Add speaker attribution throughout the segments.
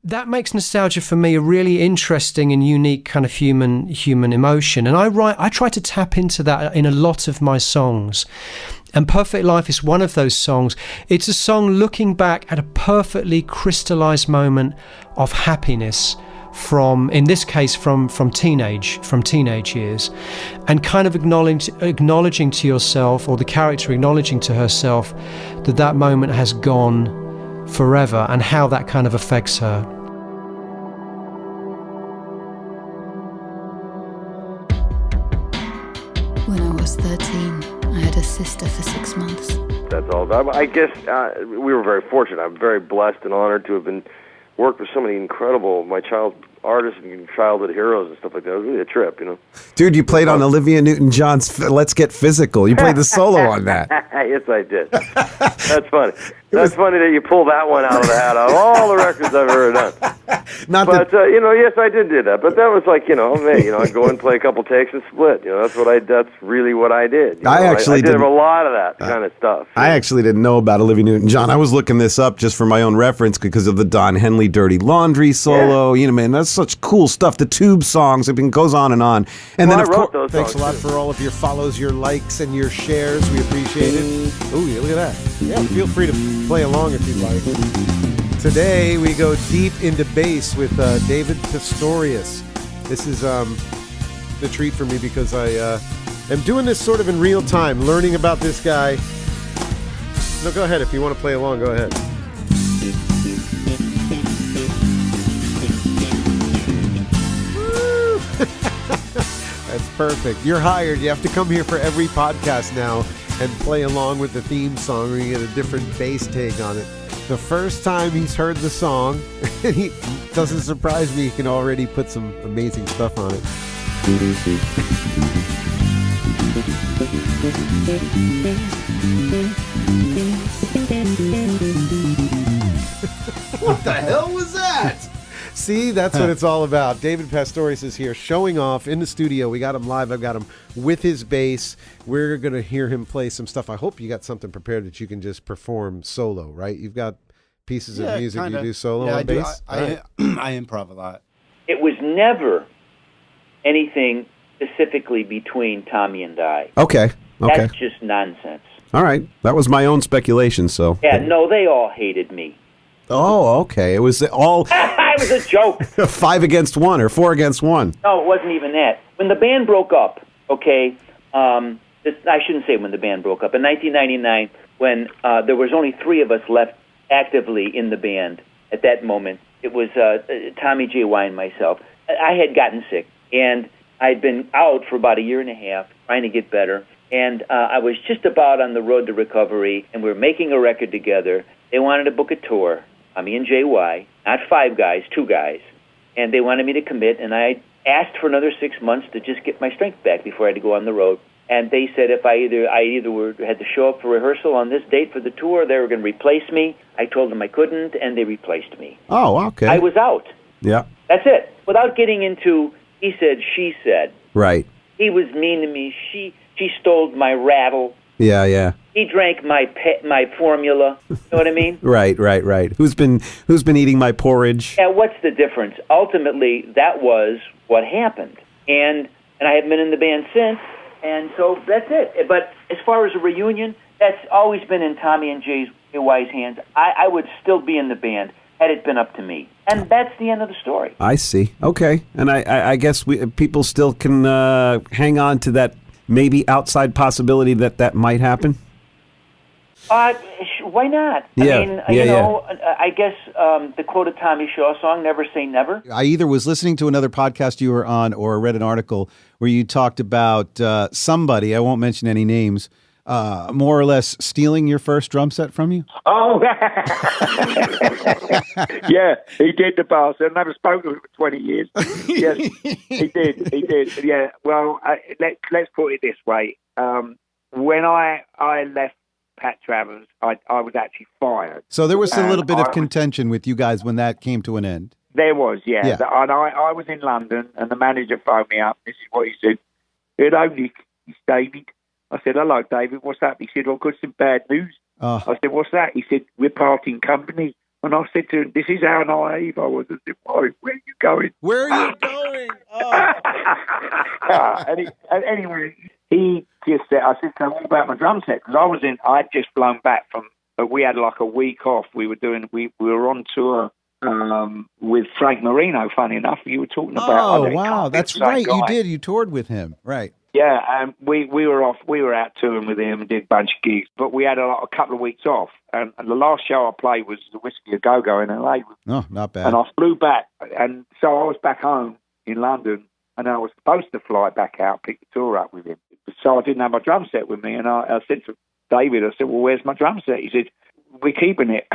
Speaker 1: that makes nostalgia for me a really interesting and unique kind of human emotion. And I try to tap into that in a lot of my songs. And Perfect Life is one of those songs. It's a song looking back at a perfectly crystallized moment of happiness from, in this case, from teenage years, and kind of acknowledging to yourself, or the character acknowledging to herself, that moment has gone forever, and how that kind of affects her.
Speaker 2: When I was 13, I had a sister for 6 months.
Speaker 3: That's all. I guess we were very fortunate. I'm very blessed and honored to have worked with so many incredible, my child artists and childhood heroes and stuff like that. It was really a trip, you know.
Speaker 4: Dude, you played on Olivia Newton-John's Let's Get Physical. You played the solo on that.
Speaker 3: Yes, I did. That's funny. That's funny that you pull that one out of the hat out of all the records I've ever done. Yes, I did do that. But that was like, I'd go and play a couple takes and split. That's really what I did. I did a lot of that kind of stuff.
Speaker 4: I actually didn't know about Olivia Newton-John. I was looking this up just for my own reference because of the Don Henley Dirty Laundry solo. Yeah. Man, that's such cool stuff. The Tube songs, it goes on and on. And then, of course,
Speaker 5: thanks a lot for all of your follows, your likes, and your shares. We appreciate it. Oh, yeah, look at that. Yeah, feel free to play along if you'd like. Today we go deep into bass with David Pistorius. This is the treat for me because I am doing this sort of in real time, learning about this guy. No, go ahead. If you want to play along, go ahead. Woo! That's perfect. You're hired. You have to come here for every podcast now and play along with the theme song, or you get a different bass take on it. The first time he's heard the song, and he doesn't surprise me, he can already put some amazing stuff on it.
Speaker 4: What the hell was that?
Speaker 5: See, that's what it's all about. David Pastorius is here showing off in the studio. We got him live. I've got him with his bass. We're going to hear him play some stuff. I hope you got something prepared that you can just perform solo, right? You've got pieces of music you do solo on bass?
Speaker 6: I improv a lot.
Speaker 7: It was never anything specifically between Tommy and I.
Speaker 4: Okay.
Speaker 7: That's just nonsense.
Speaker 4: All right. That was my own speculation, so.
Speaker 7: Yeah, no, they all hated me.
Speaker 4: Oh, okay. It was all...
Speaker 7: It was a joke.
Speaker 4: 5 against 1 or 4 against 1.
Speaker 7: No, it wasn't even that. When the band broke up, I shouldn't say when the band broke up. In 1999, when there was only 3 of us left actively in the band at that moment, it was Tommy J. Y. and myself. I had gotten sick, and I'd been out for about a year and a half trying to get better, and I was just about on the road to recovery, and we were making a record together. They wanted to book a tour. Me and JY, not 5 guys, 2 guys, and they wanted me to commit, and I asked for another 6 months to just get my strength back before I had to go on the road. And they said if I either had to show up for rehearsal on this date for the tour, they were going to replace me. I told them I couldn't, and they replaced me.
Speaker 4: Oh, okay.
Speaker 7: I was out.
Speaker 4: Yeah.
Speaker 7: That's it. Without getting into he said, she said.
Speaker 4: Right.
Speaker 7: He was mean to me. She stole my rattle.
Speaker 4: Yeah.
Speaker 7: He drank my formula. You know what I mean?
Speaker 4: Right. Who's been eating my porridge?
Speaker 7: Yeah, what's the difference? Ultimately, that was what happened. And I haven't been in the band since, and so that's it. But as far as a reunion, that's always been in Tommy and JY's hands. I would still be in the band had it been up to me. And that's the end of the story.
Speaker 4: I see. Okay. And I guess people still can hang on to that maybe outside possibility that might happen?
Speaker 7: Why not? I guess the quoted Tommy Shaw song, "Never Say Never."
Speaker 6: I either was listening to another podcast you were on or read an article where you talked about somebody, I won't mention any names, more or less stealing your first drum set from you?
Speaker 8: Oh, yeah, he did, the bastard. I never spoken to him for 20 years. Yes, he did. Yeah, well, let's put it this way. When I left Pat Travers, I was actually fired.
Speaker 6: So there was a little bit of contention with you guys when that came to an end.
Speaker 8: There was, yeah. And I was in London, and the manager phoned me up. This is what he said. "Hello, Nick. It's David." I said, "Hello, David. What's up?" He said, "I've got some bad news." I said, "What's that?" He said, "We're parting company." And I said to him, this is how naive I was. I said, why, where are you going?
Speaker 6: Where are you going? Oh.
Speaker 8: Anyway, he just said, I said, so what about my drum set? Because I'd just flown back from, we had like a week off. We were on tour with Frank Marino, funny enough. You were talking about.
Speaker 6: Oh, wow. That's right. You did. You toured with him. Right.
Speaker 8: Yeah, we were off. We were out touring with him and did a bunch of gigs, but we had a couple of weeks off. And the last show I played was the Whiskey A Go Go in LA.
Speaker 6: Oh, not bad.
Speaker 8: And I flew back, and so I was back home in London, and I was supposed to fly back out, pick the tour up with him. So I didn't have my drum set with me, and I said to David, I said, well, where's my drum set? He said, we're keeping it.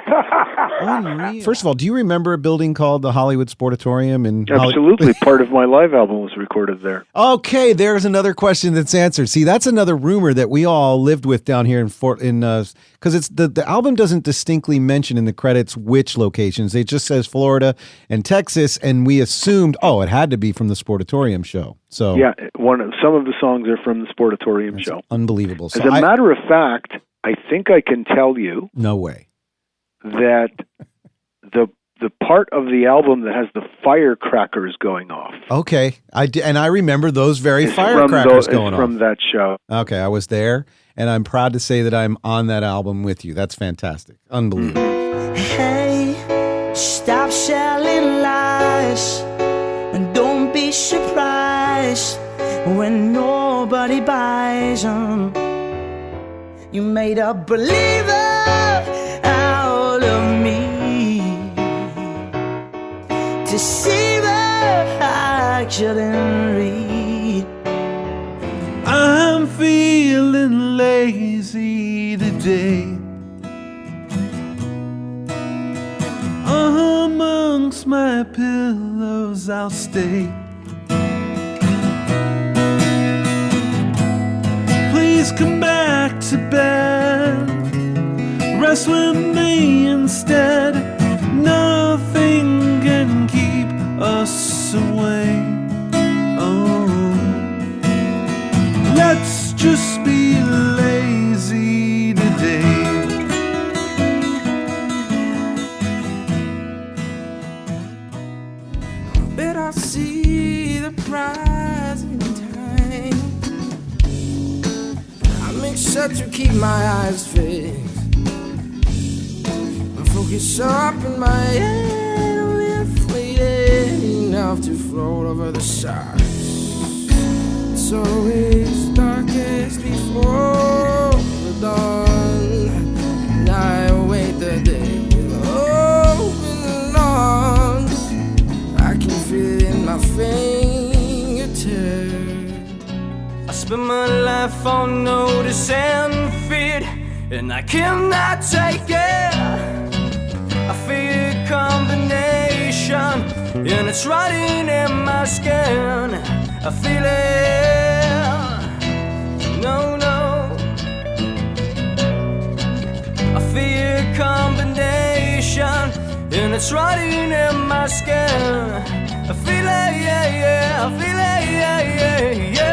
Speaker 6: First of all, do you remember a building called the Hollywood Sportatorium?
Speaker 9: Absolutely. Part of my live album was recorded there.
Speaker 6: Okay, there's another question that's answered. See, that's another rumor that we all lived with down here because it's the album doesn't distinctly mention in the credits which locations. It just says Florida and Texas, and we assumed, it had to be from the Sportatorium show. So
Speaker 9: yeah, some of the songs are from the Sportatorium show.
Speaker 6: Unbelievable.
Speaker 9: As a matter of fact, I think I can tell you.
Speaker 6: No way.
Speaker 9: That the part of the album that has the firecrackers going off.
Speaker 6: Okay, I remember those very firecrackers going off
Speaker 9: from that show.
Speaker 6: Okay, I was there, and I'm proud to say that I'm on that album with you. That's fantastic, unbelievable.
Speaker 10: Hey, stop selling lies, and don't be surprised when nobody buys them. You made a believer out of me, deceiver I couldn't read.
Speaker 11: I'm feeling lazy today. Amongst my pillows I'll stay. Please come back to bed. Rest with me instead. Nothing can keep us away. Oh, let's just be lazy today.
Speaker 10: But I see the prize in time. I make sure to keep my eyes fixed. My focus up in my head, we're fleeting enough to float over the side. It's always darkest before the dawn, and I await the day with open arms. I can feel it in my fingertips. I spend my life on notice and feed, and I cannot take it. I feel a combination, and it's rotting in my skin. I feel it, no, I feel a combination, and it's rotting in my skin. I feel it, yeah, I feel it, yeah.